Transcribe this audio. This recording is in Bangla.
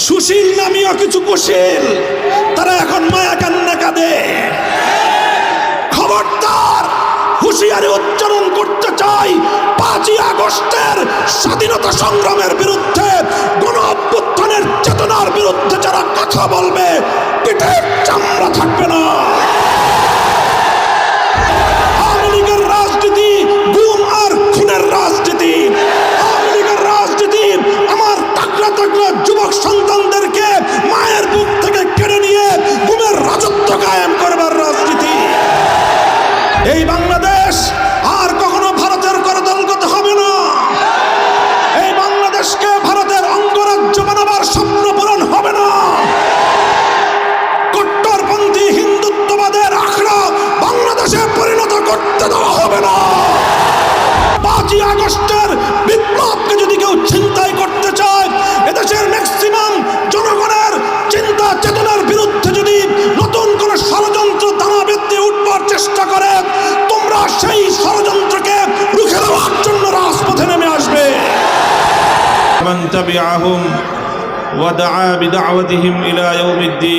সুশীল নামীয় কিছু কুশীল তারা এখন মায়া কান্না কাঁদে। খবরদার, হুঁশিয়ারি উচ্চারণ করতে চাই, 5ই আগস্টের স্বাধীনতা সংগ্রামের বিরুদ্ধে, গণ অভ্যুত্থানের চেতনার বিরুদ্ধে যারা কথা বলবে পিঠের চামড়া থাকবে না। আওয়ামী লীগের রাজনীতি গুম আর খুনের রাজনীতি। আওয়ামী লীগের রাজনীতি আমার তাকড়া তাকড়া যুবক সন্তানদেরকে মায়ের বুক থেকে কেড়ে নিয়ে গুমের রাজত্ব কায়েম করবার রাজনীতি। এই বাংলাদেশ আর কখনো ভারতের করদলগত হবে না। এই বাংলাদেশকে ভারতের অঙ্গরাজ্য বানাবার স্বপ্ন পূরণ হবে না। কট্টরপন্থী হিন্দুত্ববাদের আখড়া বাংলাদেশে পরিণত করতে দেওয়া হবে না। 5ই আগস্টের বিপ্লবকে যদি কেউ ছিনতাই করতে চায়, এদেশের ম্যাক্সিমাম জনগণের চিন্তা চেতনার বিরুদ্ধে যদি নতুন কোন ষড়যন্ত্র দানা বেঁধে উঠবার চেষ্টা করে, তোমরা সেই ষড়যন্ত্রকে রুখে দেওয়ার জন্য রাজপথে নেমে আসবে। মান তাবিআহুম ওয়া দাআ বিদাওয়াতিহিম ইলা ইয়াউমিদ্দিন।